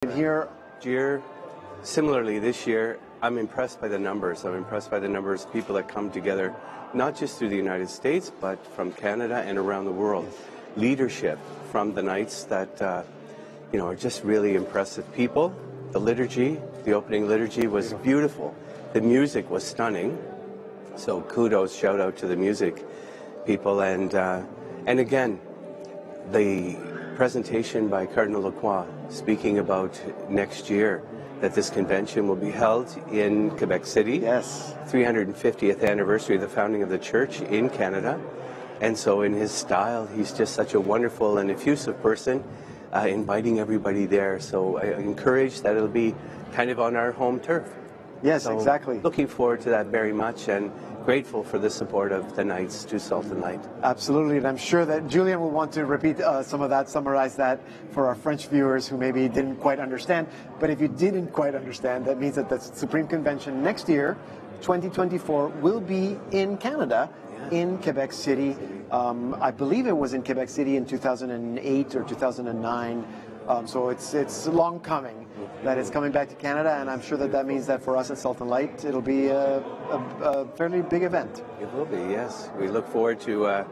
And here, year, similarly this year, I'm impressed by the numbers. I'm impressed by the numbers of people that come together, not just through the United States, but from Canada and around the world. Leadership from the Knights that, are just really impressive people. The liturgy, the opening liturgy was beautiful. The music was stunning. So kudos, shout out to the music people. And again, the presentation by Cardinal Lacroix speaking about next year that this convention will be held in Quebec City. Yes. 350th anniversary of the founding of the church in Canada. And so in his style, he's just such a wonderful and effusive person, inviting everybody there. So I encourage that it'll be kind of on our home turf. Yes, so exactly. Looking forward to that very much and grateful for the support of the Knights to Salt and Light. Absolutely, and I'm sure that Julian will want to repeat some of that, summarize that for our French viewers who maybe didn't quite understand. But if you didn't quite understand, that means that the Supreme Convention next year, 2024, will be in Canada, in Quebec City. I believe it was in Quebec City in 2008 or 2009. So it's long coming that it's coming back to Canada, and I'm sure that means that for us at Salt and Light, it'll be a fairly big event. It will be, yes. We look forward to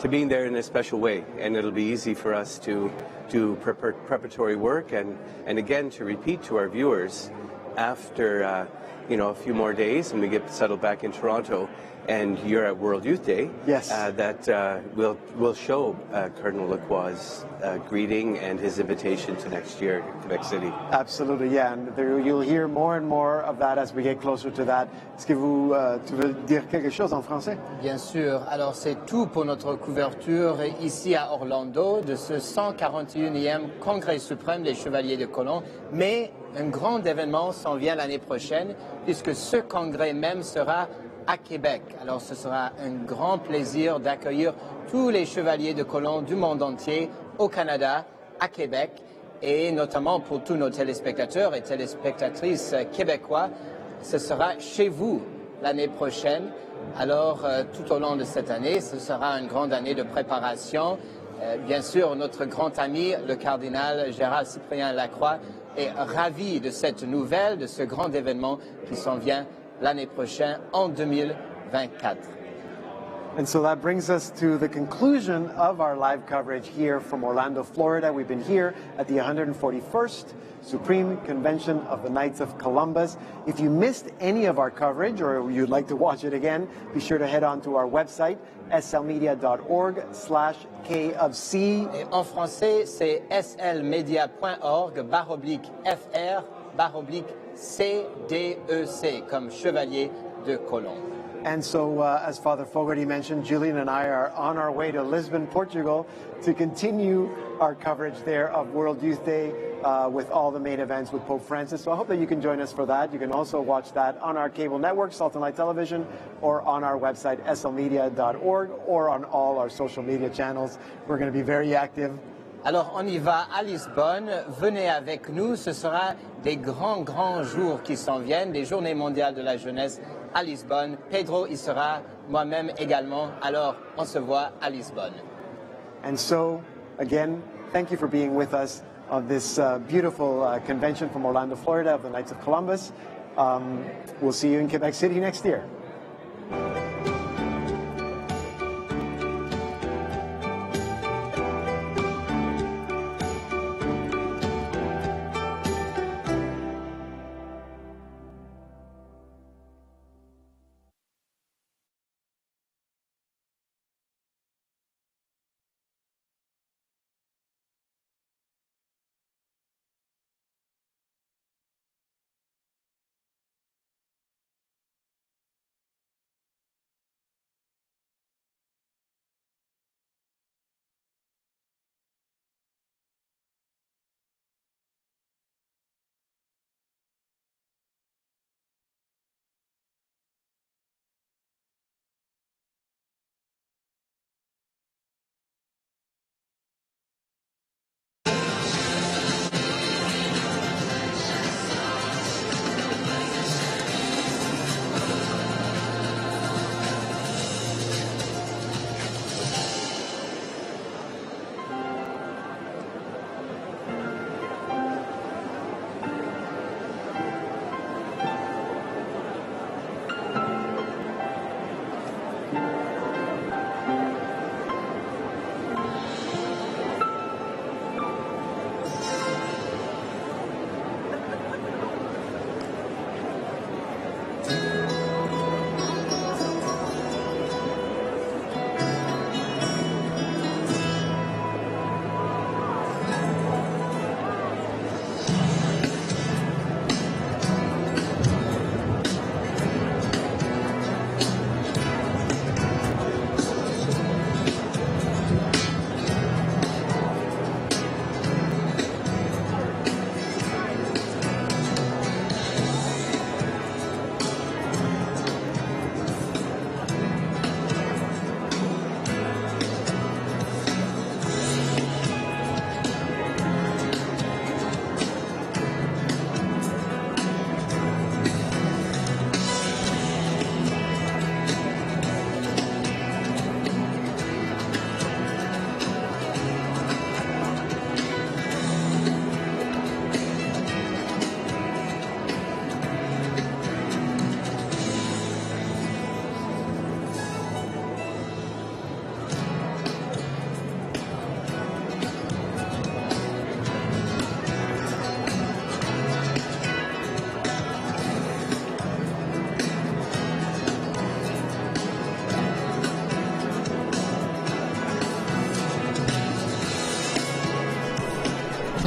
being there in a special way, and it'll be easy for us to do preparatory work, and again to repeat to our viewers after a few more days, and we get settled back in Toronto, and you're at World Youth Day. Yes. That we'll show Cardinal Lacroix's greeting and his invitation to next year in Quebec City. Absolutely, yeah, and you'll hear more and more of that as we get closer to that. Est-ce que tu veux dire quelque chose en français? Bien sûr. Alors c'est tout pour notre couverture ici à Orlando de ce 141e Congrès suprême des Chevaliers de Colomb. Mais un grand événement s'en vient l'année prochaine puisque ce congrès même sera à Québec. Alors ce sera un grand plaisir d'accueillir tous les chevaliers de colon du monde entier au Canada, à Québec, et notamment pour tous nos téléspectateurs et téléspectatrices québécois, ce sera chez vous l'année prochaine. Alors tout au long de cette année, ce sera une grande année de préparation. Bien sûr, notre grand ami, le cardinal Gérald Cyprien Lacroix, est ravi de cette nouvelle, de ce grand événement qui s'en vient l'année prochaine, en 2024. And so that brings us to the conclusion of our live coverage here from Orlando, Florida. We've been here at the 141st Supreme Convention of the Knights of Columbus. If you missed any of our coverage or you'd like to watch it again, be sure to head on to our website, slmedia.org/K of C. Et en français, c'est slmedia.org/FR/CDEC, comme chevalier de colon. And so, as Father Fogarty mentioned, Julian and I are on our way to Lisbon, Portugal, to continue our coverage there of World Youth Day with all the main events with Pope Francis. So I hope that you can join us for that. You can also watch that on our cable network, Salt and Light Television, or on our website, slmedia.org, or on all our social media channels. We're going to be very active. Alors on y va à Lisbonne, venez avec nous, ce sera des grands jours qui s'en viennent, des journées mondiales de la jeunesse à Lisbonne. Pedro y sera, moi-même également, alors on se voit à Lisbonne. And so, again, thank you for being with us on this beautiful convention from Orlando, Florida of the Knights of Columbus. We'll see you in Quebec City next year.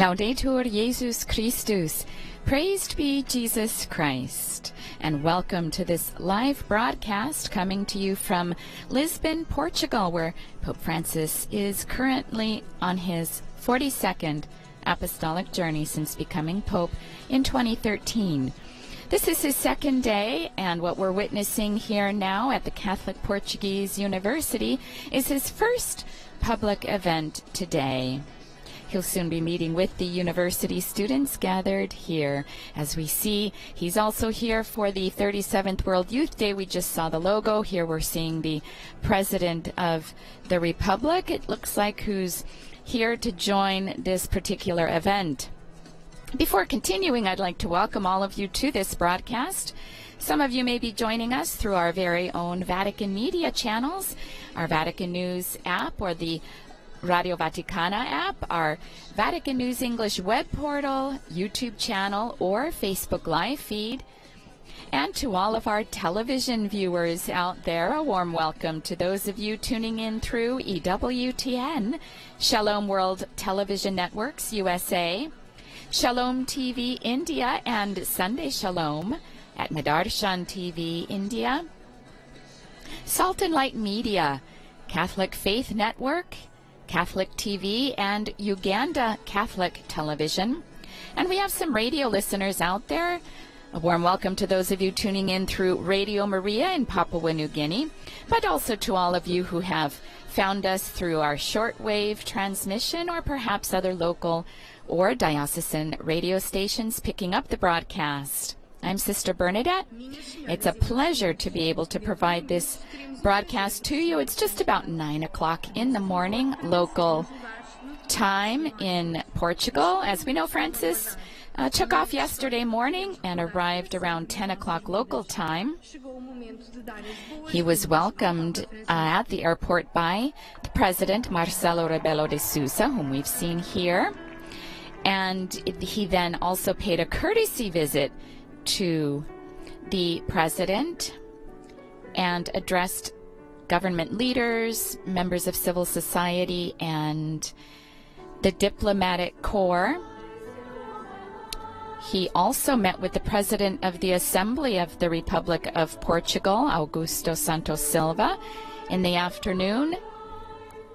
Laudetur Jesus Christus. Praised be Jesus Christ. And welcome to this live broadcast coming to you from Lisbon, Portugal, where Pope Francis is currently on his 42nd apostolic journey since becoming Pope in 2013. This is his second day, and what we're witnessing here now at the Catholic Portuguese University is his first public event today. He'll soon be meeting with the university students gathered here. As we see, he's also here for the 37th World Youth Day. We just saw the logo. Here we're seeing the President of the Republic, it looks like, who's here to join this particular event. Before continuing, I'd like to welcome all of you to this broadcast. Some of you may be joining us through our very own Vatican Media channels, our Vatican News app, or the Radio Vaticana app, our Vatican News English web portal, YouTube channel, or Facebook Live feed. And to all of our television viewers out there, a warm welcome to those of you tuning in through EWTN, Shalom World Television Networks USA, Shalom TV India, and Sunday Shalom at Madarshan TV India, Salt and Light Media, Catholic Faith Network, Catholic TV, and Uganda Catholic Television. And we have some radio listeners out there. A warm welcome to those of you tuning in through Radio Maria in Papua New Guinea, but also to all of you who have found us through our shortwave transmission or perhaps other local or diocesan radio stations picking up the broadcast. I'm Sister Bernadette. It's a pleasure to be able to provide this broadcast to you. It's just about 9 o'clock in the morning, local time in Portugal. As we know, Francis took off yesterday morning and arrived around 10 o'clock local time. He was welcomed at the airport by the President, Marcelo Rebelo de Sousa, whom we've seen here. And he then also paid a courtesy visit to the President and addressed government leaders, members of civil society, and the diplomatic corps. He also met with the President of the Assembly of the Republic of Portugal, Augusto Santos Silva, in the afternoon,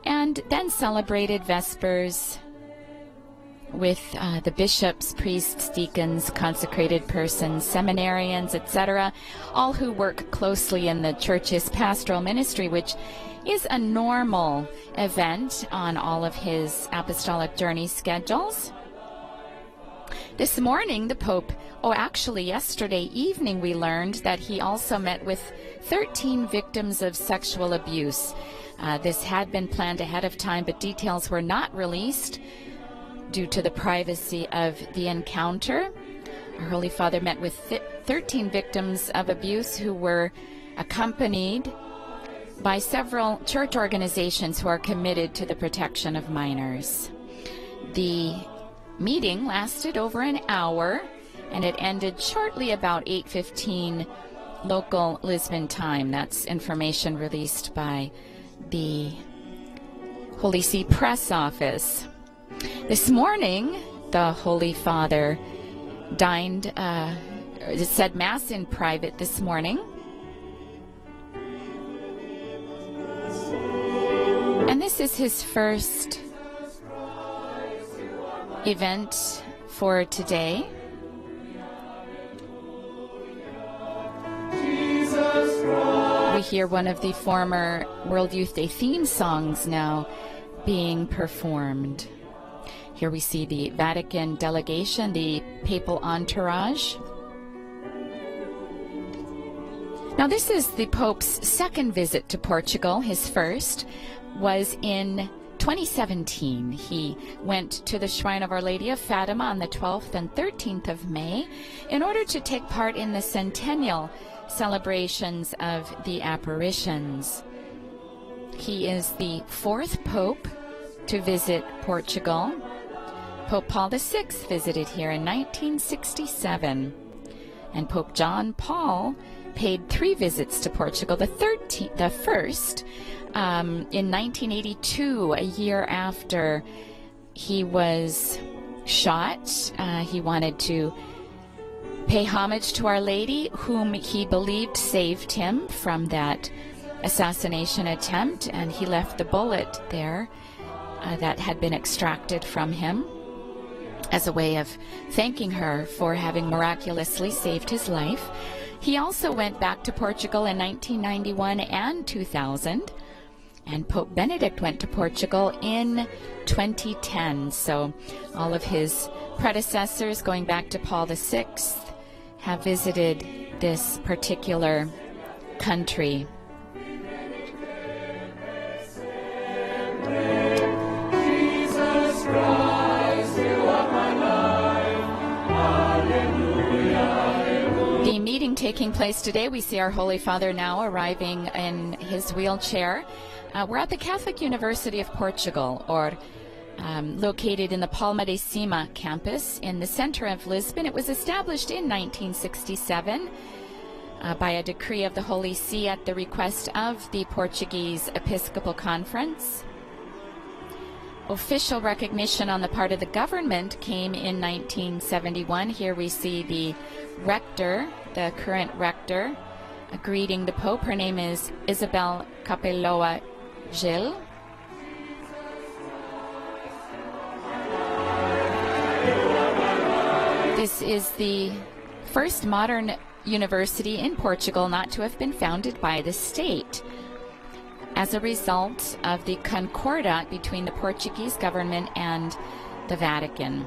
and then celebrated Vespers with the bishops, priests, deacons, consecrated persons, seminarians, etc., all who work closely in the Church's pastoral ministry, which is a normal event on all of his apostolic journey schedules. This morning, the Pope, actually yesterday evening, we learned that he also met with 13 victims of sexual abuse. This had been planned ahead of time, but details were not released due to the privacy of the encounter. Our Holy Father met with 13 victims of abuse who were accompanied by several church organizations who are committed to the protection of minors. The meeting lasted over an hour, and it ended shortly about 8:15 local Lisbon time. That's information released by the Holy See Press Office. This morning, the Holy Father said Mass in private this morning. And this is his first event for today. We hear one of the former World Youth Day theme songs now being performed. Here we see the Vatican delegation, the papal entourage. Now this is the Pope's second visit to Portugal. His first was in 2017. He went to the Shrine of Our Lady of Fatima on the 12th and 13th of May in order to take part in the centennial celebrations of the apparitions. He is the fourth Pope to visit Portugal. Pope Paul VI visited here in 1967, and Pope John Paul paid 3 visits to Portugal. The first in 1982, a year after he was shot. He wanted to pay homage to Our Lady, whom he believed saved him from that assassination attempt, and he left the bullet there that had been extracted from him as a way of thanking her for having miraculously saved his life. He also went back to Portugal in 1991 and 2000, and Pope Benedict went to Portugal in 2010. So all of his predecessors, going back to Paul VI, have visited this particular country. The meeting taking place today, we see our Holy Father now arriving in his wheelchair. We're at the Catholic University of Portugal, or located in the Palma de Cima campus in the center of Lisbon. It was established in 1967 by a decree of the Holy See at the request of the Portuguese Episcopal Conference. Official recognition on the part of the government came in 1971. Here we see the rector, the current rector, greeting the Pope. Her name is Isabel Capeloa Gil. This is the first modern university in Portugal not to have been founded by the state, as a result of the concordat between the Portuguese government and the Vatican.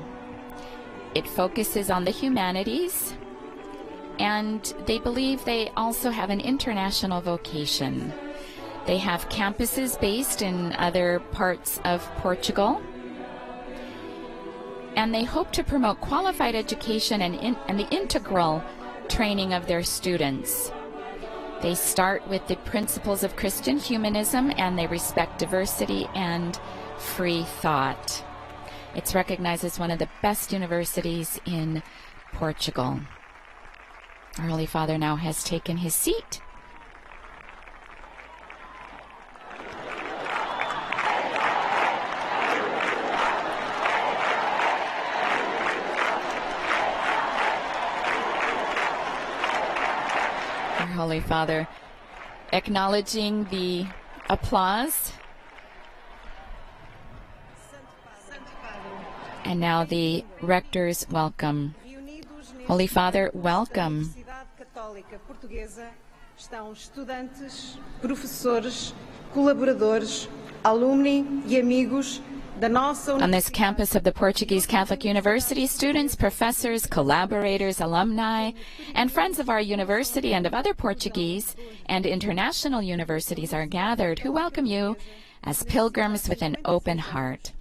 It focuses on the humanities, and they believe they also have an international vocation. They have campuses based in other parts of Portugal, and they hope to promote qualified education and the integral training of their students. They start with the principles of Christian humanism, and they respect diversity and free thought. It's recognized as one of the best universities in Portugal. Our Holy Father now has taken his seat. Holy Father acknowledging the applause. And now the rector's welcome. Holy Father, welcome. Estão estudantes, professores, colaboradores, alumni e amigos da nossa On this campus of the Portuguese Catholic University, students, professors, collaborators, alumni, and friends of our university and of other Portuguese and international universities are gathered, who welcome you as pilgrims with an open heart.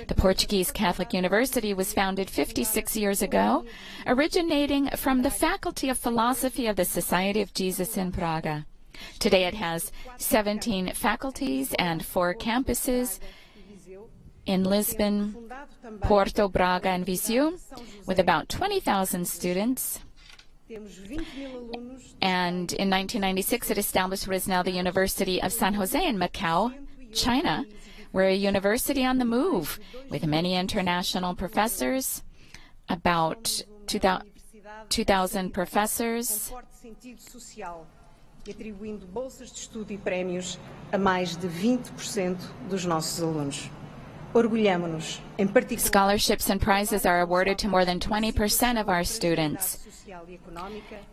The Portuguese Catholic University was founded 56 years ago, originating from the Faculty of Philosophy of the Society of Jesus in Praga. Today it has 17 faculties and 4 campuses in Lisbon, Porto, Braga, and Viseu, with about 20,000 students. And in 1996, it established what is now the University of San Jose in Macau, China. We're a university on the move, with many international professors, about 2,000 professors, e atribuindo bolsas de estudo e prémios a mais de 20% dos nossos alunos. Orgulhamo-nos, em particular, scholarships and prizes are awarded to more than 20% of our students.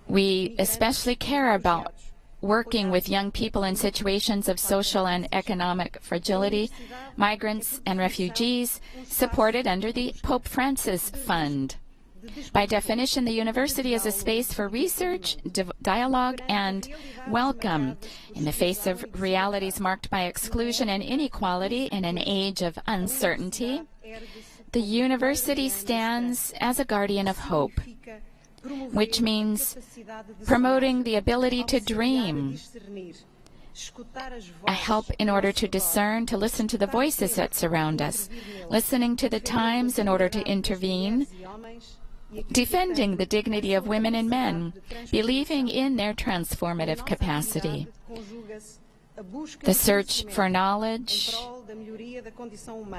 We especially care about working with young people in situations of social and economic fragility, migrants and refugees, supported under the Pope Francis Fund. By definition, the university is a space for research, dialogue, and welcome. In the face of realities marked by exclusion and inequality in an age of uncertainty, the university stands as a guardian of hope, which means promoting the ability to dream, a help in order to discern, to listen to the voices that surround us, listening to the times in order to intervene, defending the dignity of women and men, believing in their transformative capacity. The search for knowledge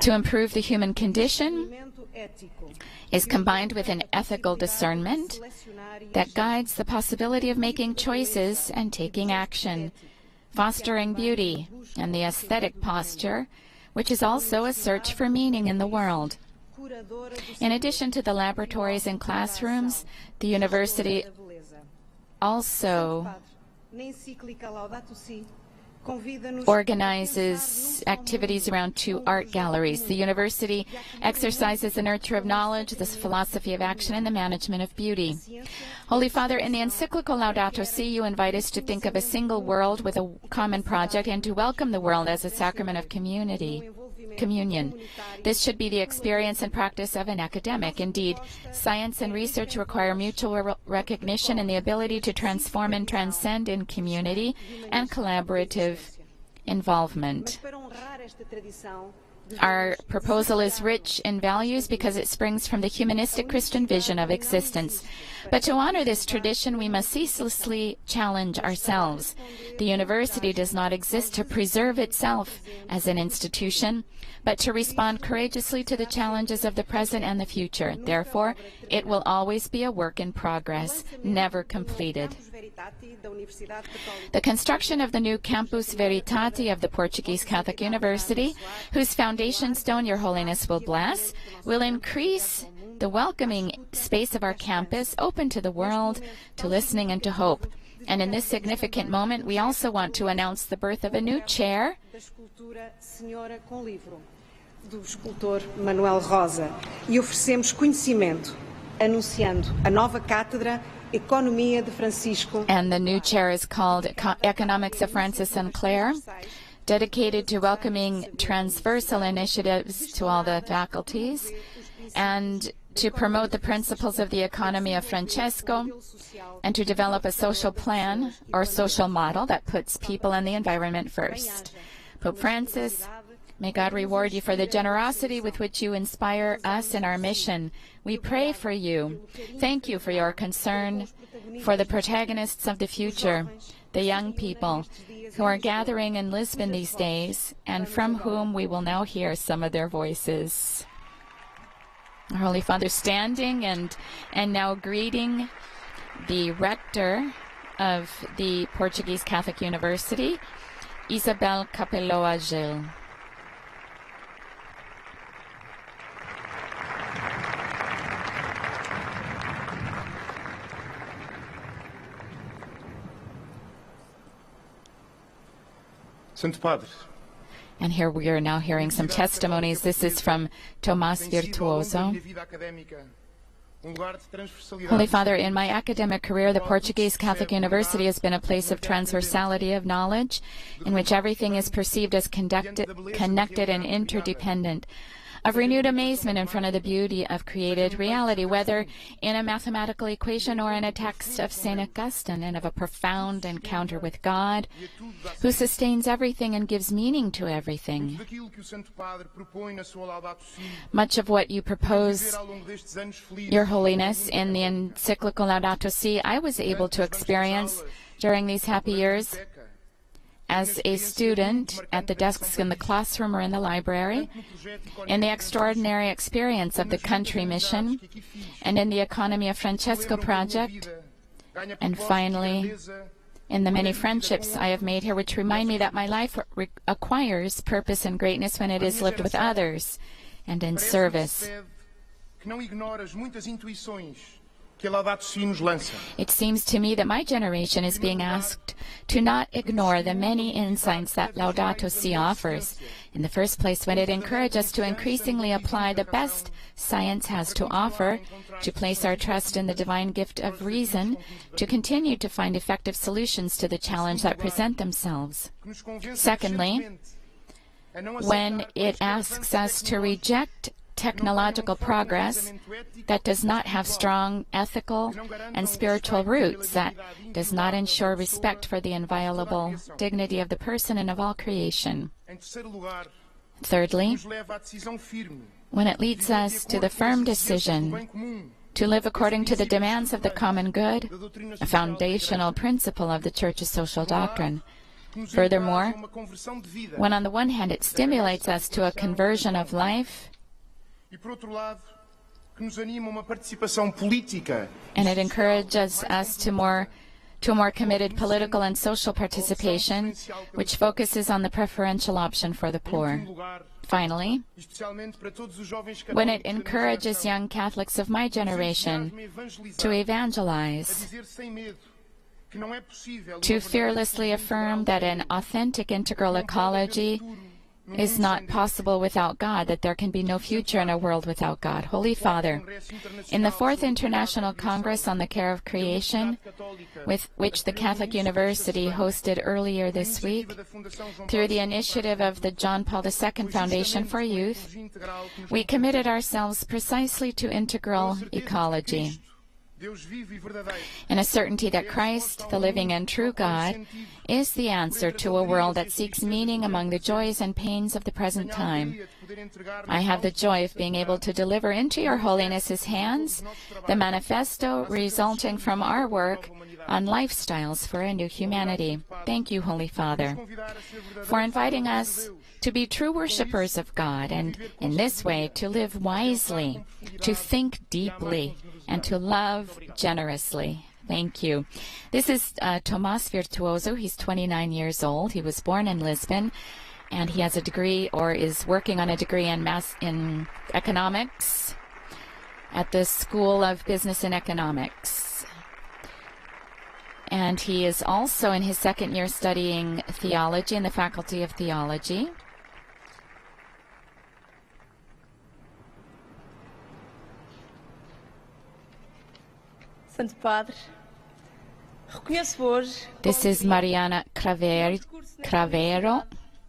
to improve the human condition is combined with an ethical discernment that guides the possibility of making choices and taking action, fostering beauty and the aesthetic posture, which is also a search for meaning in the world. In addition to the laboratories and classrooms, the university also organizes activities around 2 art galleries. The university exercises the nurture of knowledge, the philosophy of action, and the management of beauty. Holy Father, in the encyclical Laudato Si, you invite us to think of a single world with a common project and to welcome the world as a sacrament of communion. This should be the experience and practice of an academic. Indeed, science and research require mutual recognition and the ability to transform and transcend in community and collaborative involvement. Our proposal is rich in values because it springs from the humanistic Christian vision of existence. But to honor this tradition, we must ceaselessly challenge ourselves. The university does not exist to preserve itself as an institution, but to respond courageously to the challenges of the present and the future. Therefore, it will always be a work in progress, never completed. The construction of the new Campus Veritate of the Portuguese Catholic University, whose foundation stone Your Holiness will bless, will increase the welcoming space of our campus, open to the world, to listening and to hope. And in this significant moment, we also want to announce the birth of a new chair do escultor Manuel Rosa e oferecemos conhecimento, anunciando a nova cátedra Economia de Francisco. And the new chair is called Economics of Francis and Clare, dedicated to welcoming transversal initiatives to all the faculties and to promote the principles of the economy of Francesco and to develop a social plan or social model that puts people and the environment first. Pope Francis, may God reward you for the generosity with which you inspire us in our mission. We pray for you. Thank you for your concern for the protagonists of the future, the young people who are gathering in Lisbon these days and from whom we will now hear some of their voices. Our Holy Father standing and now greeting the rector of the Portuguese Catholic University, Isabel Capeloa Gil. Santo Padre. And here we are now hearing some testimonies. This is from Tomás Virtuoso. Holy Father, in my academic career, the Portuguese Catholic University has been a place of transversality of knowledge, in which everything is perceived as connected and interdependent, of renewed amazement in front of the beauty of created reality, whether in a mathematical equation or in a text of St. Augustine, and of a profound encounter with God, who sustains everything and gives meaning to everything. Much of what you propose, Your Holiness, in the encyclical Laudato Si, I was able to experience during these happy years as a student at the desks in the classroom or in the library, in the extraordinary experience of the country mission, and in the Economy of Francesco project, and finally, in the many friendships I have made here, which remind me that my life acquires purpose and greatness when it is lived with others and in service. It seems to me that my generation is being asked to not ignore the many insights that Laudato Si offers. In the first place, when it encourages us to increasingly apply the best science has to offer, to place our trust in the divine gift of reason, to continue to find effective solutions to the challenge that present themselves. Secondly, when it asks us to reject technological progress that does not have strong ethical and spiritual roots, that does not ensure respect for the inviolable dignity of the person and of all creation. Thirdly, when it leads us to the firm decision to live according to the demands of the common good, a foundational principle of the Church's social doctrine. Furthermore, when on the one hand it stimulates us to a conversion of life, and it encourages us to a more committed political and social participation, which focuses on the preferential option for the poor. Finally, when it encourages young Catholics of my generation to evangelize, to fearlessly affirm that an authentic integral ecology is not possible without God, that there can be no future in a world without God. Holy Father, in the 4th International Congress on the Care of Creation, with which the Catholic University hosted earlier this week, through the initiative of the John Paul II Foundation for Youth, we committed ourselves precisely to integral ecology, in a certainty that Christ, the living and true God, is the answer to a world that seeks meaning among the joys and pains of the present time. I have the joy of being able to deliver into your Holiness's hands the manifesto resulting from our work on lifestyles for a new humanity. Thank you, Holy Father, for inviting us to be true worshippers of God, and in this way to live wisely, to think deeply, and to love generously. Thank you. This is Tomas Virtuoso. He's 29 years old. He was born in Lisbon, and he has a degree, or is working on a degree in economics at the School of Business and Economics. And he is also in his 2nd year studying theology in the Faculty of Theology. Santo Padre, reconheço hoje. This is Mariana Cravero.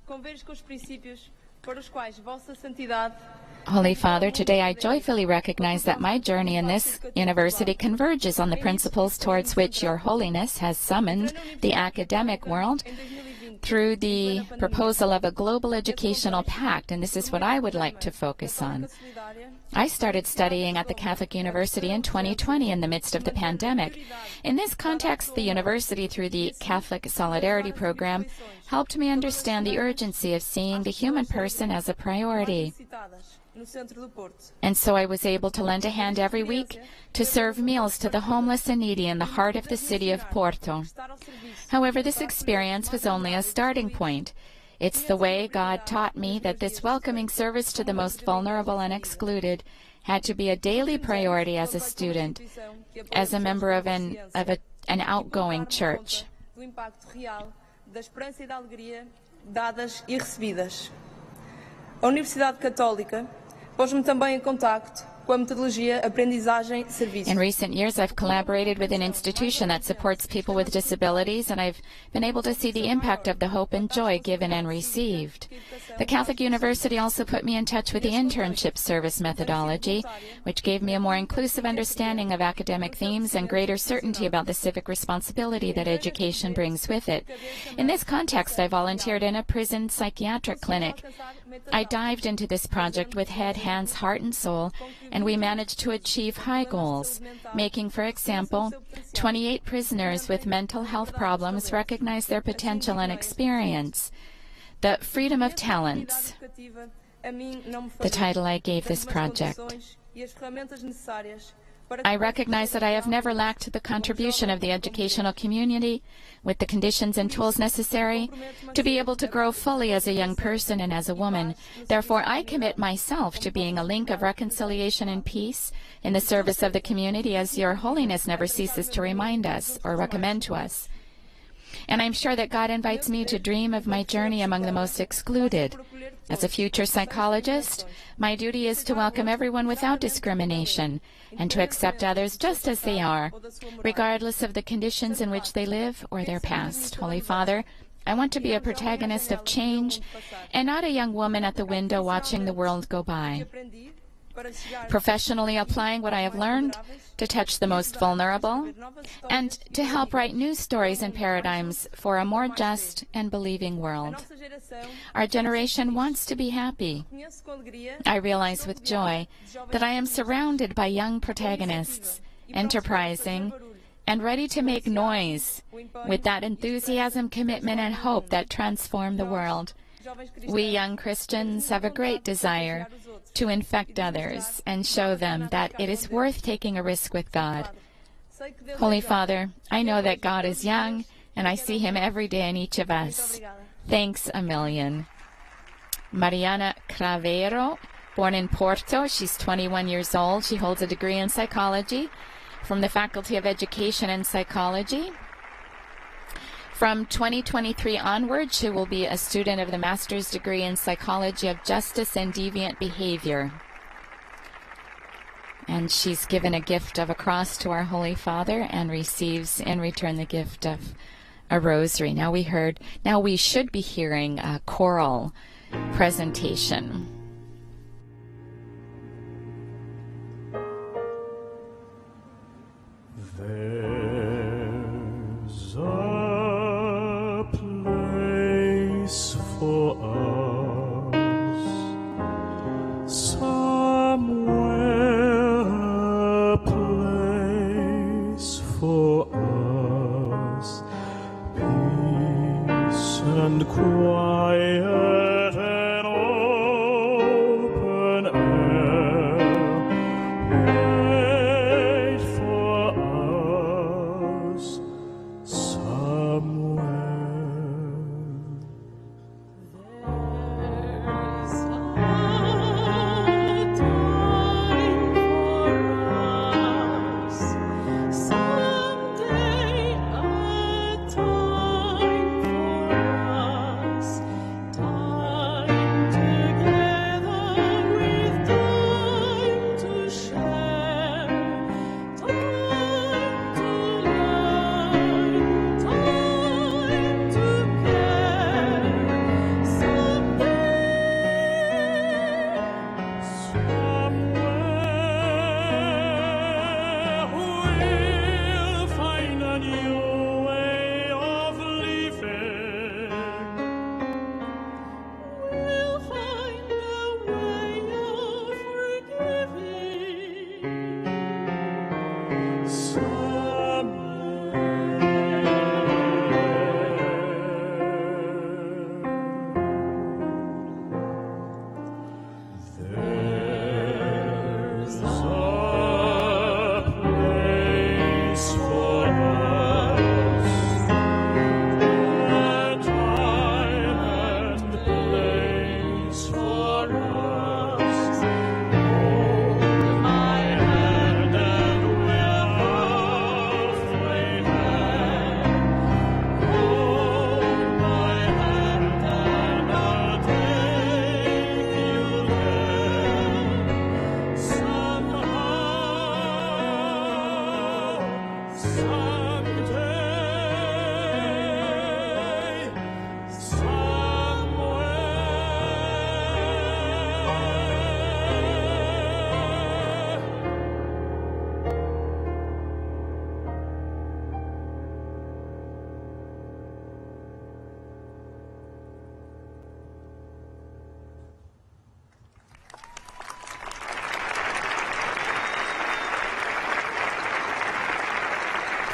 Converjo com os princípios para os quais Vossa Santidade. Holy Father, today I joyfully recognize that my journey in this university converges on the principles towards which Your Holiness has summoned the academic world through the proposal of a global educational pact, and this is what I would like to focus on. I started studying at the Catholic University in 2020 in the midst of the pandemic. In this context, the university, through the Catholic Solidarity Program, helped me understand the urgency of seeing the human person as a priority. And so I was able to lend a hand every week to serve meals to the homeless and needy in the heart of the city of Porto. However, this experience was only a starting point. It's the way God taught me that this welcoming service to the most vulnerable and excluded had to be a daily priority as a student, as a member of an outgoing church. A Universidade Católica pôs-me também em contacto com a metodologia aprendizagem-serviço. In recent years, I've collaborated with an institution that supports people with disabilities, and I've been able to see the impact of the hope and joy given and received. The Catholic University also put me in touch with the internship service methodology, which gave me a more inclusive understanding of academic themes and greater certainty about the civic responsibility that education brings with it. In this context, I volunteered in a prison psychiatric clinic. I dived into this project with head, hands, heart, and soul, and we managed to achieve high goals, making, for example, 28 prisoners with mental health problems recognize their potential and experience the freedom of talents, the title I gave this project. I recognize that I have never lacked the contribution of the educational community with the conditions and tools necessary to be able to grow fully as a young person and as a woman. Therefore, I commit myself to being a link of reconciliation and peace in the service of the community, as Your Holiness never ceases to remind us or recommend to us. And I'm sure that God invites me to dream of my journey among the most excluded. As a future psychologist, my duty is to welcome everyone without discrimination and to accept others just as they are, regardless of the conditions in which they live or their past. Holy Father, I want to be a protagonist of change and not a young woman at the window watching the world go by. Professionally applying what I have learned to touch the most vulnerable and to help write new stories and paradigms for a more just and believing world. Our generation wants to be happy. I realize with joy that I am surrounded by young protagonists, enterprising and ready to make noise with that enthusiasm, commitment, and hope that transform the world. We young Christians have a great desire to infect others and show them that it is worth taking a risk with God. Holy Father, I know that God is young, and I see him every day in each of us. Thanks a million. Mariana Cravero, born in Porto. She's 21 years old. She holds a degree in psychology from the Faculty of Education and Psychology. From 2023 onward, she will be a student of the master's degree in Psychology of Justice and Deviant Behavior. And she's given a gift of a cross to our Holy Father and receives in return the gift of a rosary. Now we should be hearing a choral presentation. There's a place for us somewhere, a place for us, peace and quiet and open air. Wait for us somewhere.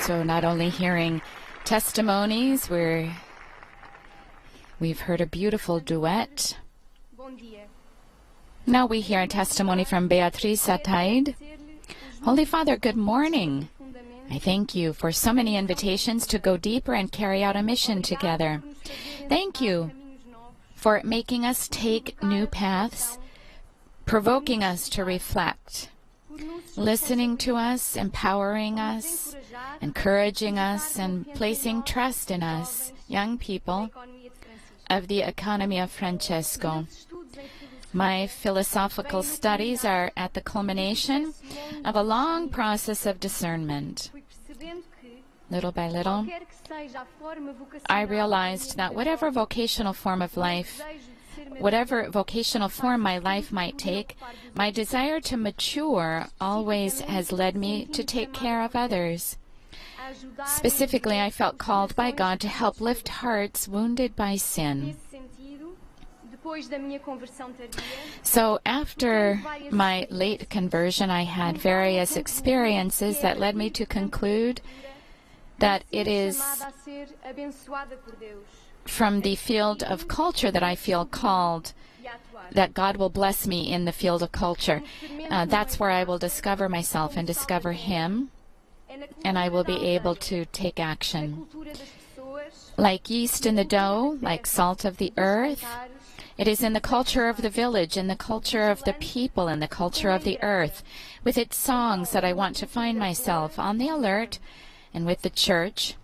So not only hearing testimonies, we've heard a beautiful duet. Now we hear a testimony from Beatriz Ataid. Holy Father, good morning. I thank you for so many invitations to go deeper and carry out a mission together. Thank you for making us take new paths, provoking us to reflect, listening to us, empowering us, encouraging us, and placing trust in us, young people of the Academia Francesco. My philosophical studies are at the culmination of a long process of discernment. Little by little, I realized that whatever vocational form my life might take, my desire to mature always has led me to take care of others. Specifically, I felt called by God to help lift hearts wounded by sin. So after my late conversion, I had various experiences that led me to conclude that it is from the field of culture that I feel called, that God will bless me in the field of culture. That's where I will discover myself and discover Him, and I will be able to take action. Like yeast in the dough, like salt of the earth, it is in the culture of the village, in the culture of the people, in the culture of the earth, with its songs that I want to find myself on the alert, and with the church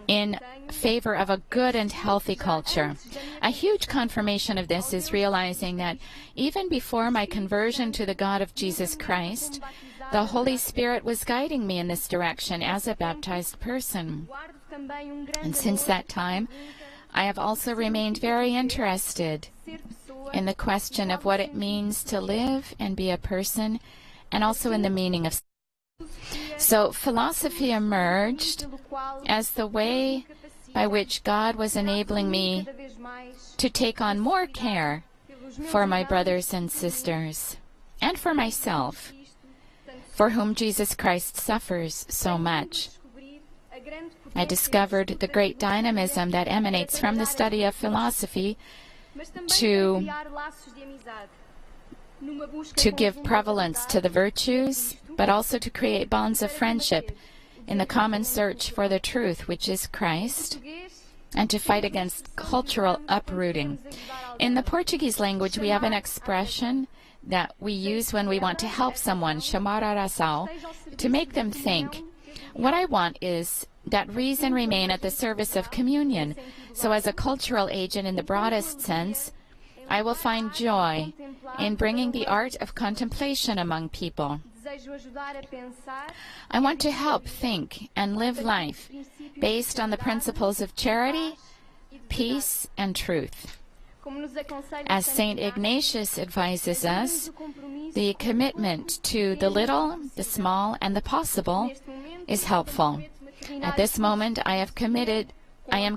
in favor of a good and healthy culture. A huge confirmation of this is realizing that even before my conversion to the God of Jesus Christ, the Holy Spirit was guiding me in this direction as a baptized person. And since that time, I have also remained very interested in the question of what it means to live and be a person, and also in the meaning of. So philosophy emerged as the way by which God was enabling me to take on more care for my brothers and sisters, and for myself, for whom Jesus Christ suffers so much. I discovered the great dynamism that emanates from the study of philosophy to give prevalence to the virtues, but also to create bonds of friendship in the common search for the truth, which is Christ, and to fight against cultural uprooting. In the Portuguese language, we have an expression that we use when we want to help someone, chamar a razão, to make them think. What I want is that reason remain at the service of communion. So as a cultural agent in the broadest sense, I will find joy in bringing the art of contemplation among people. I want to help think and live life based on the principles of charity, peace, and truth. As St. Ignatius advises us, the commitment to the little, the small, and the possible is helpful. At this moment, I am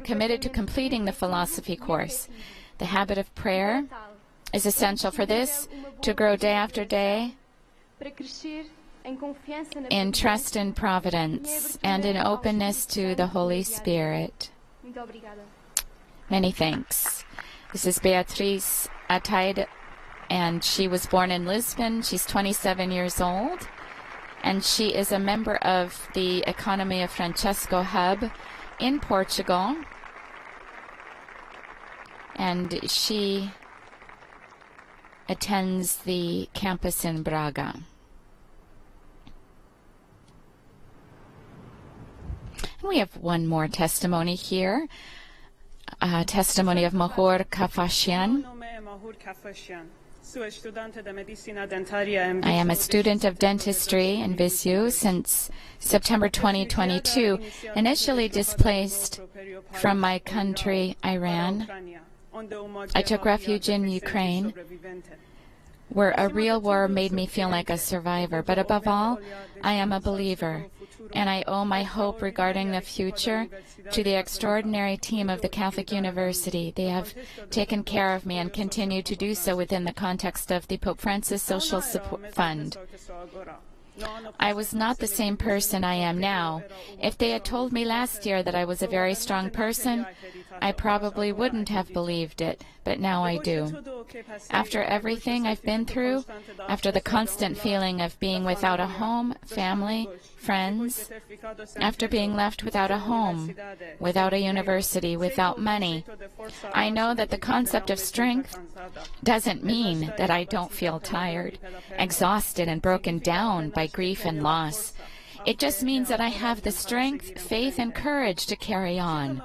committed to completing the philosophy course. The habit of prayer is essential for this, to grow day after day in trust in providence and in openness to the Holy Spirit. Many thanks. This is Beatriz Ataide, and she was born in Lisbon. She's 27 years old, and she is a member of the Economy of Francesco Hub in Portugal, and she attends the campus in Braga. And we have one more testimony here, a testimony of Mahur Kafashian. I am a student of dentistry in Viseu since September 2022, initially displaced from my country, Iran. I took refuge in Ukraine, where a real war made me feel like a survivor. But above all, I am a believer, and I owe my hope regarding the future to the extraordinary team of the Catholic University. They have taken care of me and continue to do so within the context of the Pope Francis Social Support Fund. I was not the same person I am now. If they had told me last year that I was a very strong person, I probably wouldn't have believed it, but now I do. After everything I've been through, after the constant feeling of being without a home, family, friends, after being left without a home, without a university, without money, I know that the concept of strength doesn't mean that I don't feel tired, exhausted, and broken down by grief and loss. It just means that I have the strength, faith, and courage to carry on.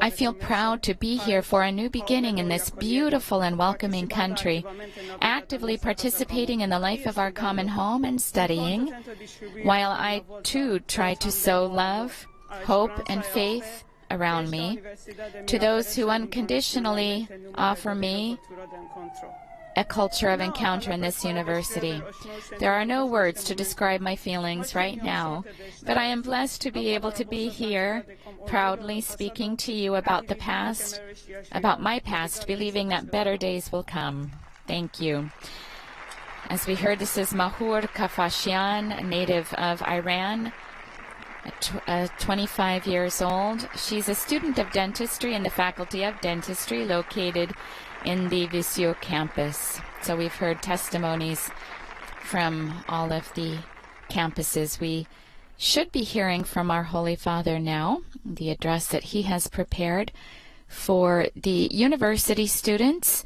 I feel proud to be here for a new beginning in this beautiful and welcoming country, actively participating in the life of our common home and studying, while I too try to sow love, hope, and faith around me to those who unconditionally offer me a culture of encounter in this university. There are no words to describe my feelings right now, but I am blessed to be able to be here, proudly speaking to you about the past, about my past, believing that better days will come. Thank you. As we heard, this is Mahur Kafashian, a native of Iran, 25 years old. She's a student of dentistry in the Faculty of Dentistry located in the Visio campus. So we've heard testimonies from all of the campuses. We should be hearing from our Holy Father now, the address that he has prepared for the university students.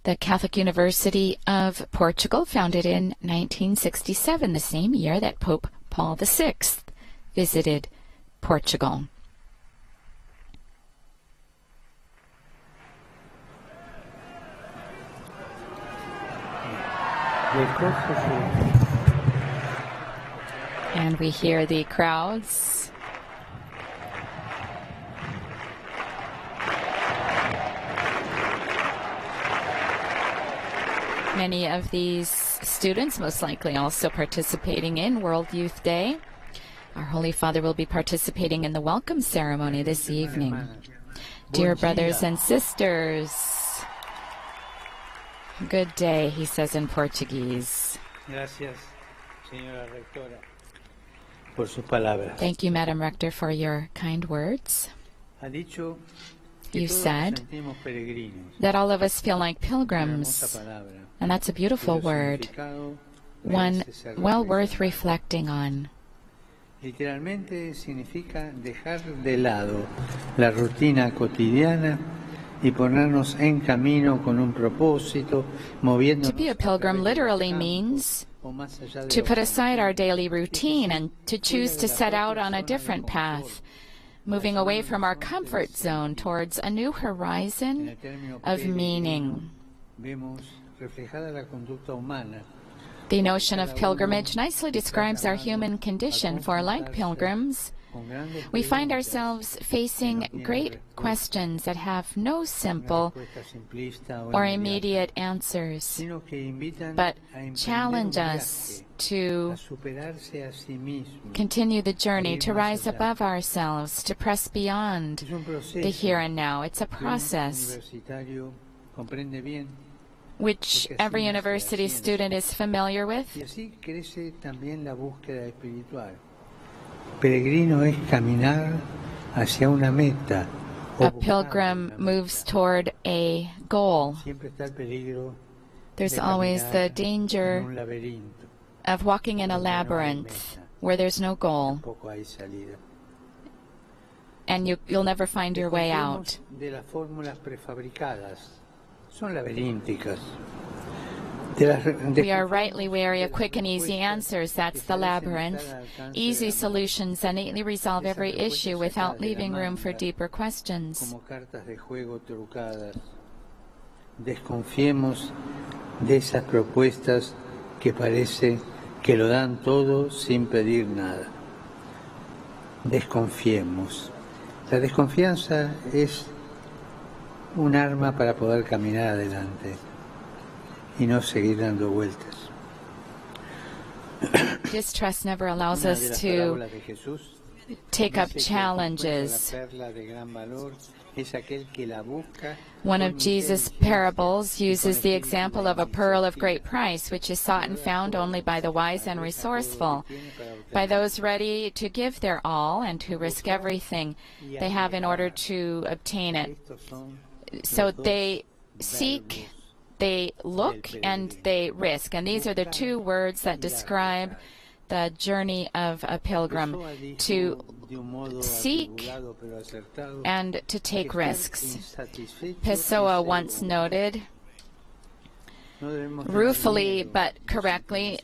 The Catholic University of Portugal, founded in 1967, the same year that Pope Paul VI visited Portugal. And we hear the crowds. Many of these students most likely also participating in World Youth Day. Our Holy Father will be participating in the welcome ceremony this evening. Dear brothers and sisters, good day, he says in Portuguese. Gracias, señora rectora, por sus palabras. Thank you, Madam Rector, for your kind words. Ha dicho You said that all of us feel like pilgrims, and that's a beautiful word, one well worth reflecting on. Literalmente significa dejar de lado la rutina cotidiana y ponernos en camino con un propósito, moviéndonos. To be a pilgrim literally means to put aside our daily routine and to choose to set out on a different path, moving away from our comfort zone towards a new horizon of meaning. The notion of pilgrimage nicely describes our human condition, for like pilgrims, we find ourselves facing great questions that have no simple or immediate answers, but challenge us to continue the journey, to rise above ourselves, to press beyond the here and now. It's a process which every university student is familiar with. A pilgrim moves toward a goal. There's always the danger of walking in a labyrinth where there's no goal, and you'll never find your way out. We are rightly wary of quick and easy answers. That's the labyrinth. Easy solutions that neatly resolve every issue without leaving room for deeper questions. Desconfiemos de esas propuestas que parece que lo dan todo sin pedir nada. Desconfiemos. La desconfianza es un arma para poder caminar adelante y no seguir dando vueltas. Distrust never allows us to take up challenges. One of Jesus' parables uses the example of a pearl of great price, which is sought and found only by the wise and resourceful, by those ready to give their all and to risk everything they have in order to obtain it. So they seek, they look, and they risk. And these are the two words that describe the journey of a pilgrim: to seek and to take risks. Pessoa once noted, ruefully but correctly,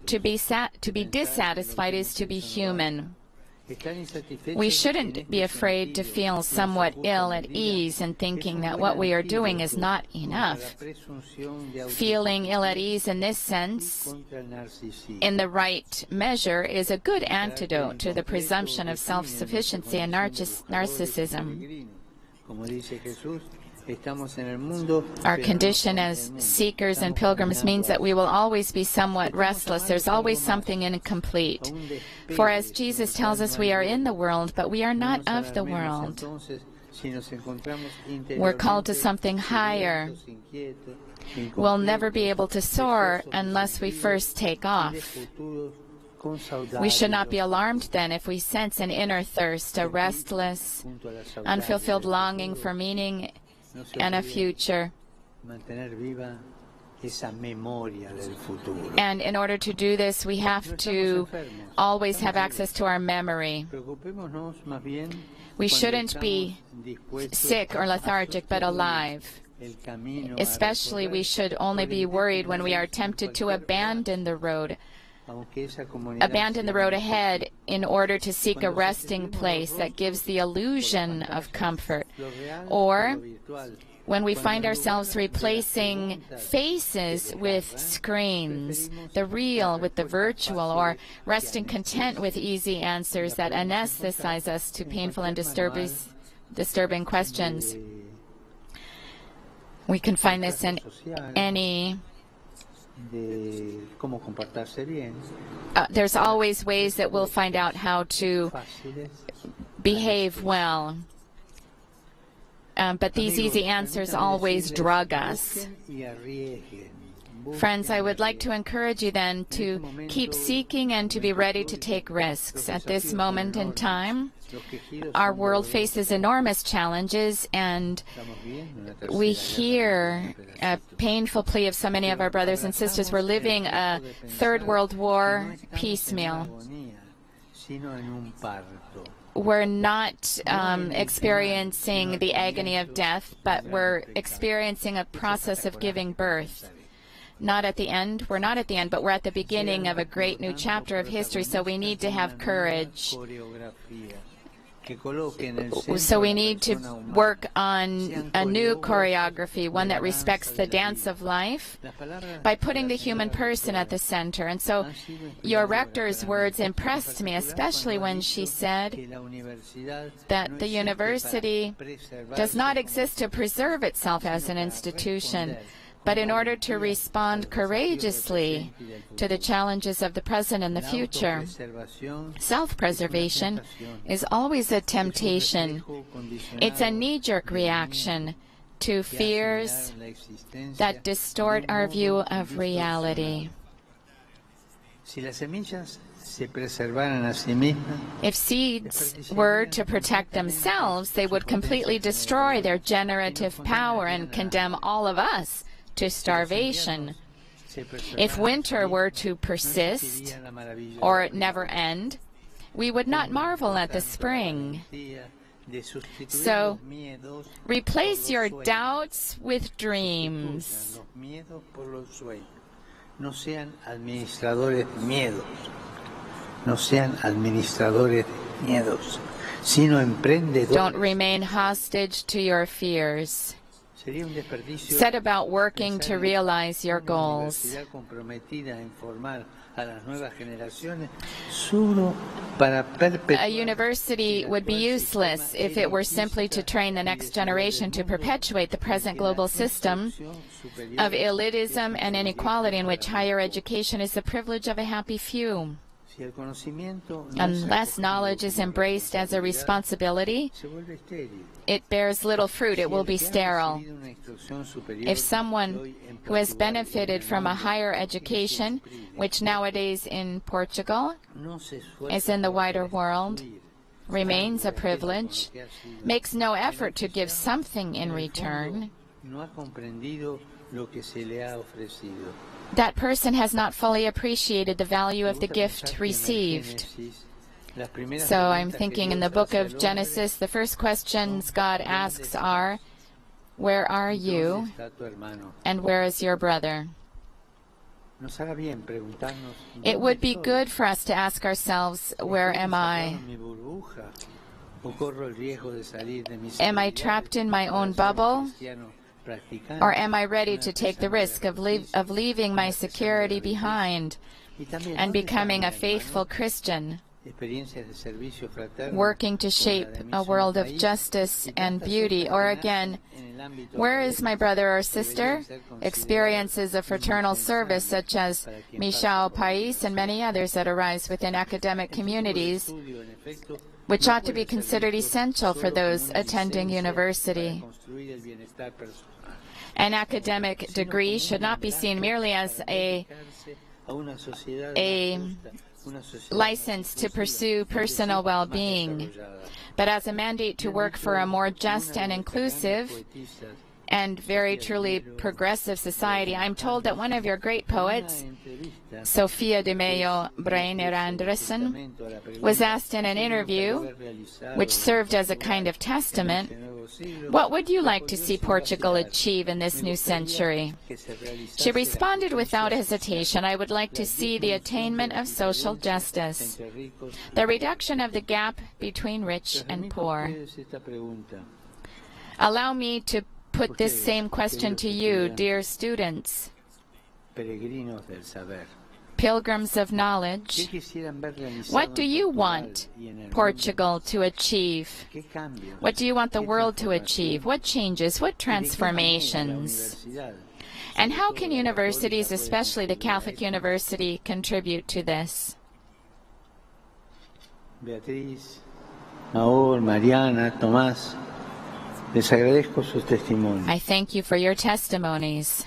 to be dissatisfied is to be human. We shouldn't be afraid to feel somewhat ill at ease in thinking that what we are doing is not enough. Feeling ill at ease in this sense, in the right measure, is a good antidote to the presumption of self-sufficiency and narcissism. Our condition as seekers and pilgrims means that we will always be somewhat restless. There's always something incomplete. For as Jesus tells us, we are in the world, but we are not of the world. We're called to something higher. We'll never be able to soar unless we first take off. We should not be alarmed then if we sense an inner thirst, a restless, unfulfilled longing for meaning and a future. And in order to do this, we have to always have access to our memory. We shouldn't be sick or lethargic, but alive. Especially, we should only be worried when we are tempted to abandon the road ahead in order to seek a resting place that gives the illusion of comfort, or when we find ourselves replacing faces with screens, the real with the virtual, or resting content with easy answers that anesthetize us to painful and disturbing questions. We can find this in any... there's always ways that we'll find out how to behave well. But these easy answers always drug us. Friends, I would like to encourage you then to keep seeking and to be ready to take risks. At this moment in time, our world faces enormous challenges, and we hear a painful plea of so many of our brothers and sisters. We're living a Third World War piecemeal. We're not experiencing the agony of death, but we're experiencing a process of giving birth. Not at the end, we're not at the end, but we're at the beginning of a great new chapter of history, so we need to have courage. So we need to work on a new choreography, one that respects the dance of life by putting the human person at the center. And so your rector's words impressed me, especially when she said that the university does not exist to preserve itself as an institution, but in order to respond courageously to the challenges of the present and the future. Self-preservation is always a temptation. It's a knee-jerk reaction to fears that distort our view of reality. If seeds were to protect themselves, they would completely destroy their generative power and condemn all of us to starvation. If winter were to persist or never end, we would not marvel at the spring. So, replace your doubts with dreams. Don't remain hostage to your fears. Set about working to realize your goals. A university would be useless if it were simply to train the next generation to perpetuate the present global system of elitism and inequality in which higher education is the privilege of a happy few. Unless knowledge is embraced as a responsibility, it bears little fruit. It will be sterile. If someone who has benefited from a higher education, which nowadays in Portugal, as in the wider world, remains a privilege, makes no effort to give something in return, that person has not fully appreciated the value of the gift received. So I'm thinking in the book of Genesis, the first questions God asks are, where are you and where is your brother? It would be good for us to ask ourselves, where am I? Am I trapped in my own bubble? Or am I ready to take the risk of leaving my security behind and becoming a faithful Christian working to shape a world of justice and beauty? Or again, where is my brother or sister? Experiences of fraternal service such as Michao Pais and many others that arise within academic communities, which ought to be considered essential for those attending university. An academic degree should not be seen merely as a license to pursue personal well-being, but as a mandate to work for a more just and inclusive and very truly progressive society. I'm told that one of your great poets, Sofia de Mello Breiner Andersen, was asked in an interview, which served as a kind of testament, what would you like to see Portugal achieve in this new century? She responded without hesitation, I would like to see the attainment of social justice, the reduction of the gap between rich and poor. Allow me to put this same question to you, dear students, pilgrims of knowledge. What do you want Portugal to achieve? What do you want the world to achieve? What changes? What transformations? And how can universities, especially the Catholic University, contribute to this? Beatriz, Naor, Mariana, Tomás, les agradezco sus testimonios. I thank you for your testimonies.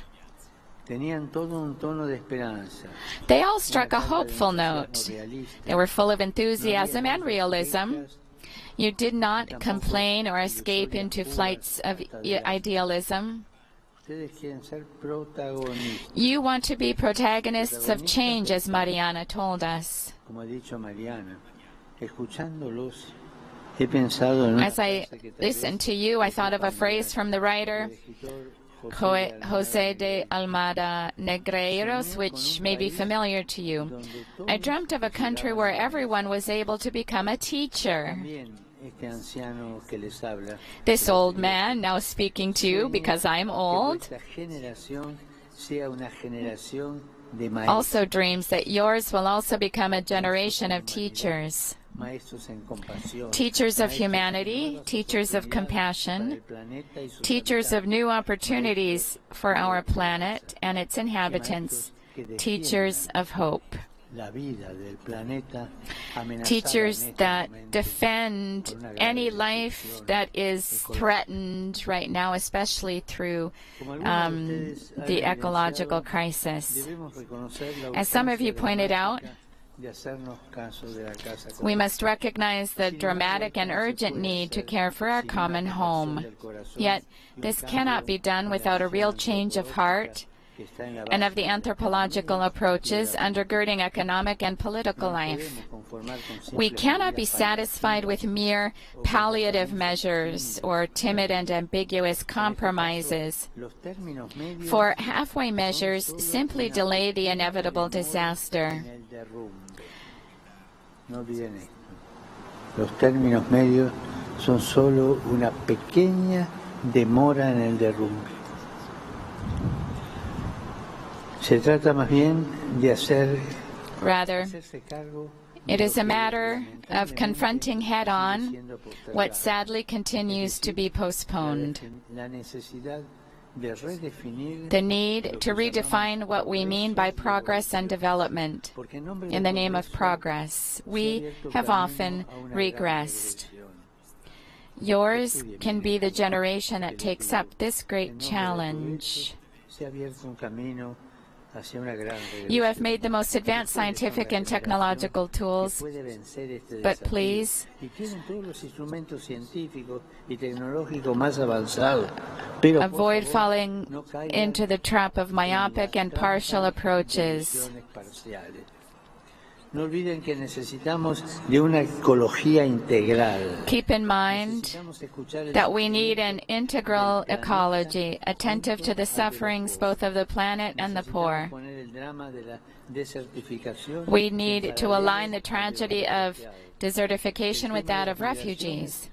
Tenían todo un tono de esperanza. They all struck a hopeful note. They were full of enthusiasm and realism. You did not complain or escape into flights of idealism. You want to be protagonists of change, as Mariana told us. As I listened to you, I thought of a phrase from the writer José de Almada Negreiros, which may be familiar to you. I dreamt of a country where everyone was able to become a teacher. This old man, now speaking to you because I'm old, also dreams that yours will also become a generation of teachers. Teachers of humanity, teachers of compassion, teachers of new opportunities for our planet and its inhabitants, teachers of hope. Teachers that defend any life that is threatened right now, especially through the ecological crisis. As some of you pointed out, we must recognize the dramatic and urgent need to care for our common home. Yet, this cannot be done without a real change of heart and of the anthropological approaches undergirding economic and political life. We cannot be satisfied with mere palliative measures or timid and ambiguous compromises, for halfway measures simply delay the inevitable disaster. No olviden esto. Los términos medios son solo una pequeña demora en el derrumbe. Se trata más bien de hacerse cargo. It is a matter of confronting head-on what sadly continues to be postponed. The need to redefine what we mean by progress and development. In the name of progress, we have often regressed. Yours can be the generation that takes up this great challenge. You have made the most advanced scientific and technological tools, but please avoid falling into the trap of myopic and partial approaches. No olviden que necesitamos de una ecología integral. Keep in mind that we need an integral ecology, attentive to the sufferings both of the planet and the poor. We need to align the tragedy of desertification with that of refugees,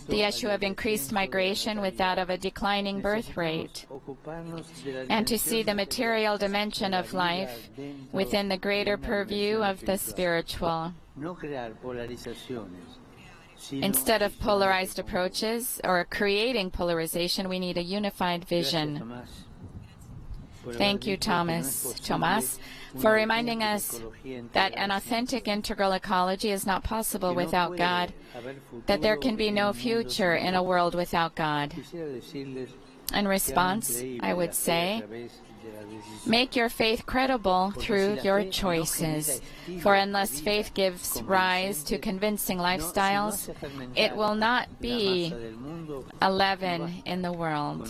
the issue of increased migration with that of a declining birth rate, and to see the material dimension of life within the greater purview of the spiritual. Instead of polarized approaches or creating polarization, we need a unified vision. Thank you, Tomas, for reminding us that an authentic integral ecology is not possible without God, that there can be no future in a world without God. In response, I would say, make your faith credible through your choices. For unless faith gives rise to convincing lifestyles, it will not be a leaven in the world.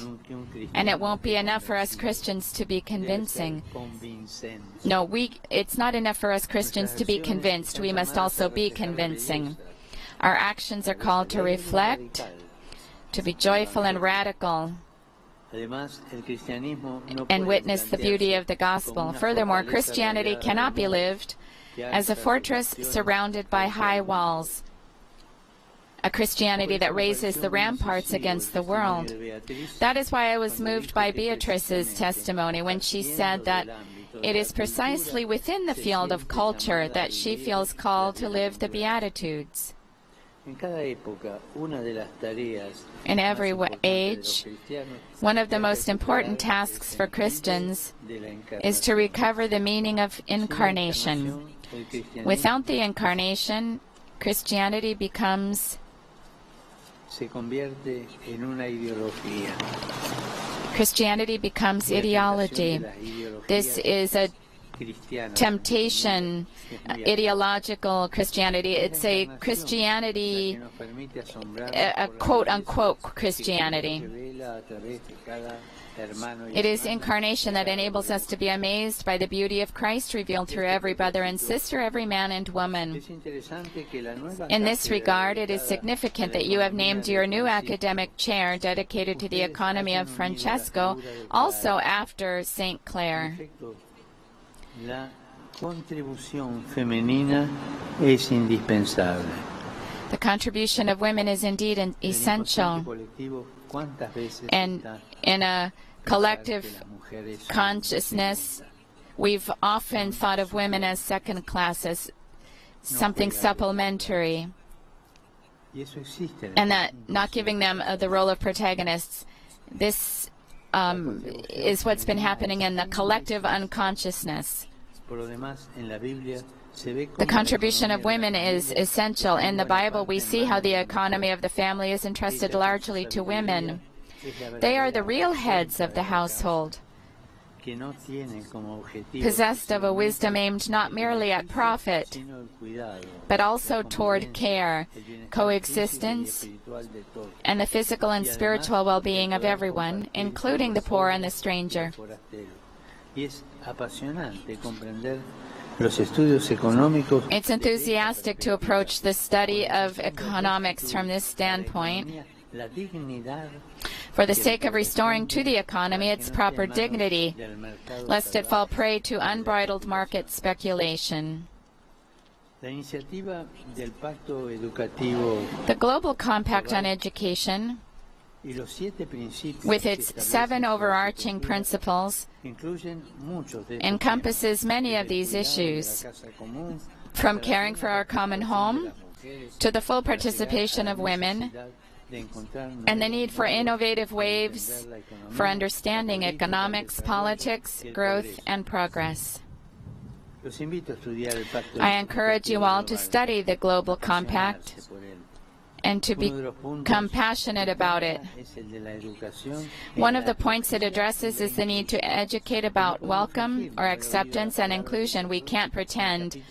And it won't be enough for us Christians to be convincing. No, it's not enough for us Christians to be convinced. We must also be convincing. Our actions are called to reflect, to be joyful and radical, and witness the beauty of the gospel. Furthermore, Christianity cannot be lived as a fortress surrounded by high walls, a Christianity that raises the ramparts against the world. That is why I was moved by Beatrice's testimony when she said that it is precisely within the field of culture that she feels called to live the Beatitudes. In every age, one of the most important tasks for Christians is to recover the meaning of incarnation. Without the incarnation, Christianity becomes ideology. This is a temptation, ideological Christianity. It's a Christianity, a quote-unquote Christianity. It is incarnation that enables us to be amazed by the beauty of Christ revealed through every brother and sister, every man and woman. In this regard, it is significant that you have named your new academic chair dedicated to the economy of Francesco, also after St. Clare. La contribución femenina es indispensable. The contribution of women is indeed essential. And in a collective consciousness, we've often thought of women as second class, as something supplementary, and that not giving them the role of protagonists. This is what's been happening in the collective unconsciousness. The contribution of women is essential. In the Bible, we see how the economy of the family is entrusted largely to women. They are the real heads of the household, possessed of a wisdom aimed not merely at profit, but also toward care, coexistence, and the physical and spiritual well-being of everyone, including the poor and the stranger. It's enthusiastic to approach the study of economics from this standpoint. For the sake of restoring to the economy its proper dignity, lest it fall prey to unbridled market speculation. The Global Compact on Education, with its 7 overarching principles, encompasses many of these issues, from caring for our common home to the full participation of women, and the need for innovative ways for understanding economics, politics, growth, and progress. I encourage you all to study the Global Compact and to become passionate about it. One of the points it addresses is the need to educate about welcome or acceptance and inclusion. We can't pretend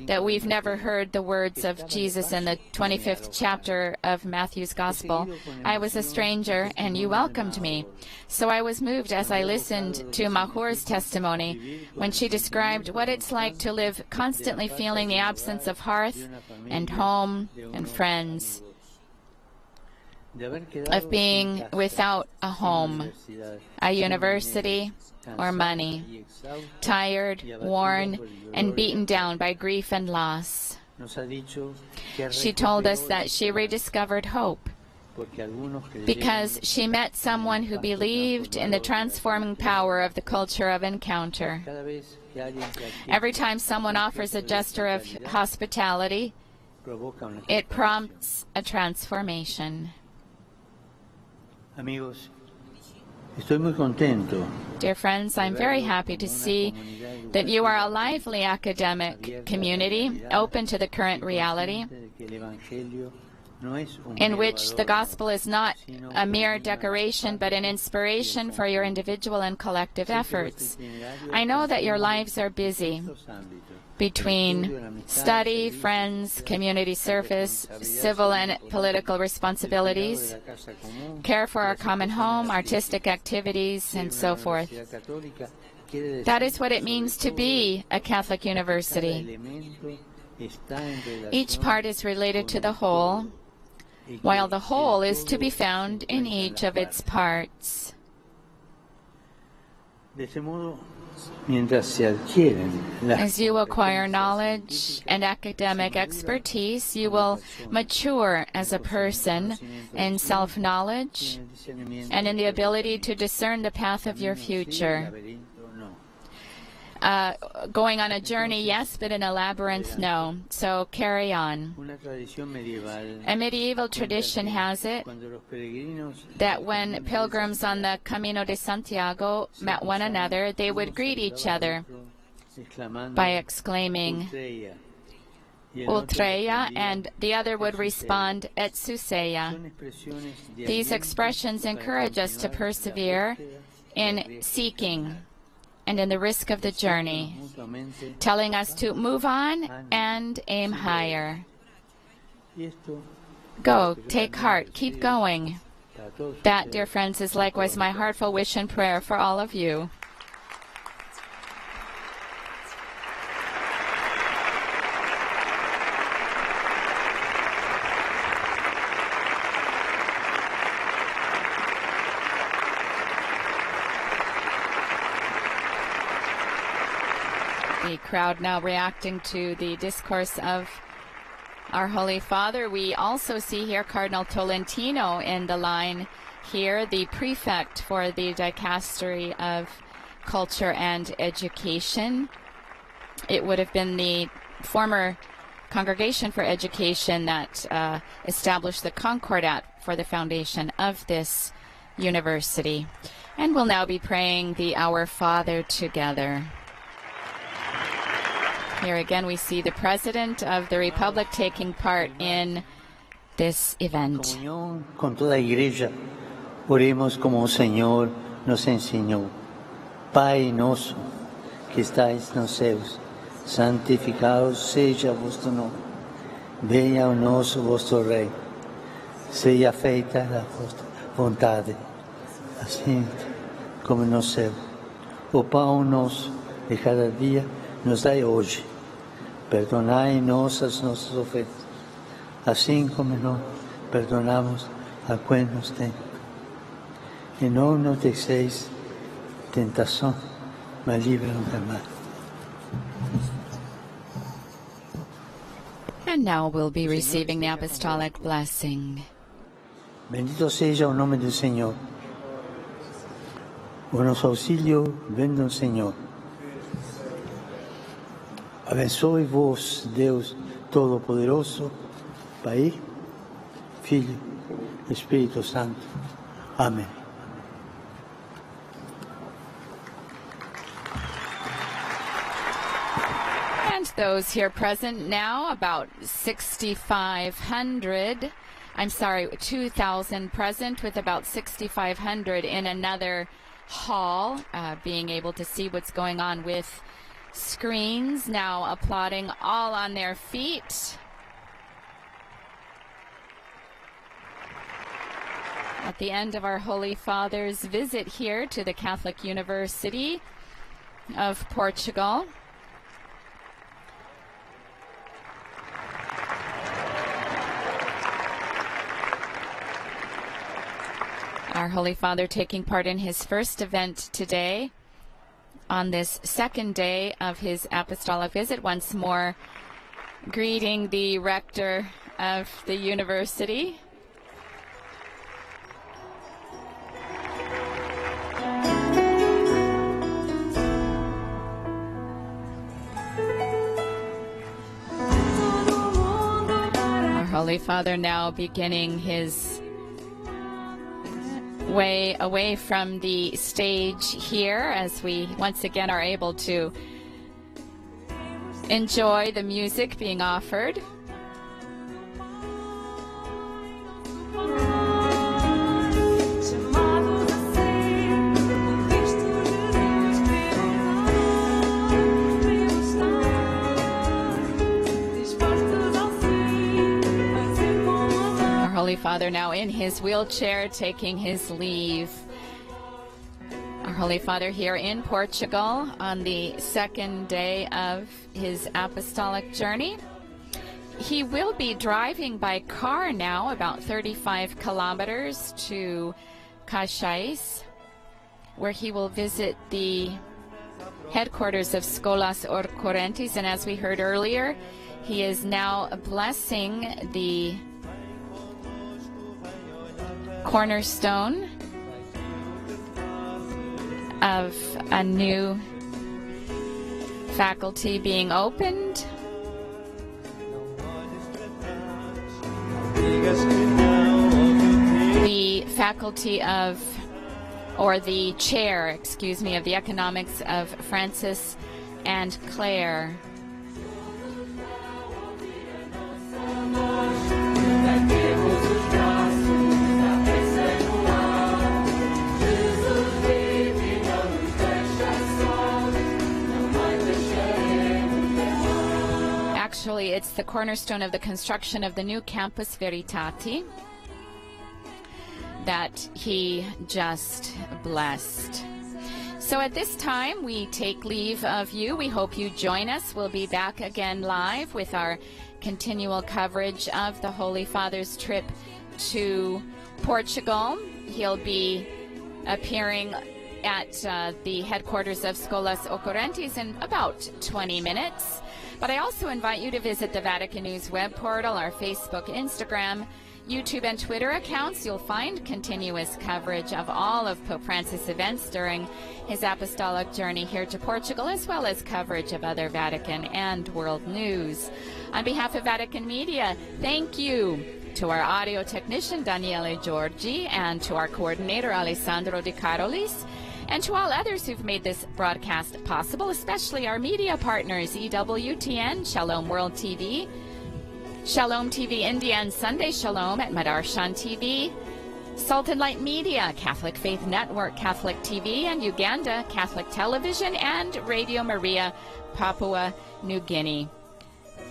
that we've never heard the words of Jesus in the 25th chapter of Matthew's Gospel. I was a stranger and you welcomed me. So I was moved as I listened to Mahur's testimony when she described what it's like to live constantly feeling the absence of hearth and home and friends, of being without a home, a university, or money, tired, worn, and beaten down by grief and loss. She told us that she rediscovered hope because she met someone who believed in the transforming power of the culture of encounter. Every time someone offers a gesture of hospitality, it prompts a transformation. Amigos, estoy muy contento. Dear friends, I'm very happy to see that you are a lively academic community, open to the current reality, in which the gospel is not a mere decoration, but an inspiration for your individual and collective efforts. I know that your lives are busy between study, friends, community service, civil and political responsibilities, care for our common home, artistic activities, and so forth. That is what it means to be a Catholic university. Each part is related to the whole, while the whole is to be found in each of its parts. As you acquire knowledge and academic expertise, you will mature as a person in self-knowledge and in the ability to discern the path of your future. Going on a journey, yes, but in a labyrinth, no. So carry on. A medieval tradition has it that when pilgrims on the Camino de Santiago met one another, they would greet each other by exclaiming, Ultreia, and the other would respond, Et Suseia. These expressions encourage us to persevere in seeking and in the risk of the journey, telling us to move on and aim higher. Go, take heart, keep going. That, dear friends, is likewise my heartfelt wish and prayer for all of you. The crowd now reacting to the discourse of our Holy Father. We also see here Cardinal Tolentino in the line here, the prefect for the Dicastery of Culture and Education. It would have been the former Congregation for Education that established the Concordat for the foundation of this university. And we'll now be praying the Our Father together. Here again we see the President of the Republic taking part in this event. Comunión con toda iglesia, oremos como el Señor nos enseñó. Pai nosso, que estáis nos céus, santificado seja vosso nome. Venha a nós o vosso Rei. Seja feita a vossa vontade, assim como no céu. O pão nosso de cada dia nos dai hoje. Perdonai-nos as nossas ofensas, assim como nós perdonamos a quem nos tem. E não nos deixeis tentação, mas livra-nos do mal. And now we'll be receiving the Apostolic blessing. Bendito seja o nome do Senhor. O nosso auxílio vem do Senhor. Abençoe-vos, Deus Todo-Poderoso, Pai, Filho, Espírito Santo. Amém. And those here present now, about 2,000 present, with about 6,500 in another hall, being able to see what's going on with screens, now applauding, all on their feet. At the end of our Holy Father's visit here to the Catholic University of Portugal. Our Holy Father taking part in his first event today, on this second day of his apostolic visit, once more greeting the rector of the university. Holy Father now beginning his way away from the stage here as we once again are able to enjoy the music being offered. Holy Father now in his wheelchair taking his leave. Our Holy Father here in Portugal on the second day of his apostolic journey. He will be driving by car now about 35 kilometers to Cascais, where he will visit the headquarters of Scholas Orcorentes, and as we heard earlier, he is now blessing the cornerstone of a new faculty being opened. The faculty of, or the chair, excuse me, of the economics of Francis and Claire. Actually, it's the cornerstone of the construction of the new Campus Veritati that he just blessed. So at this time, we take leave of you. We hope you join us. We'll be back again live with our continual coverage of the Holy Father's trip to Portugal. He'll be appearing at the headquarters of Scholas Orcorentes in about 20 minutes. But I also invite you to visit the Vatican News web portal, our Facebook, Instagram, YouTube, and Twitter accounts. You'll find continuous coverage of all of Pope Francis' events during his apostolic journey here to Portugal, as well as coverage of other Vatican and world news. On behalf of Vatican Media, thank you to our audio technician, Daniele Giorgi, and to our coordinator, Alessandro Di Carolis, and to all others who've made this broadcast possible, especially our media partners, EWTN, Shalom World TV, Shalom TV India and Sunday Shalom at Madarshan TV, Sultan Light Media, Catholic Faith Network, Catholic TV, and Uganda, Catholic Television, and Radio Maria, Papua New Guinea.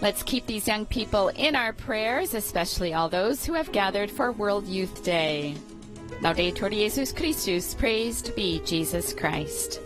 Let's keep these young people in our prayers, especially all those who have gathered for World Youth Day. Laudetur Jesus Christus, praised be Jesus Christ.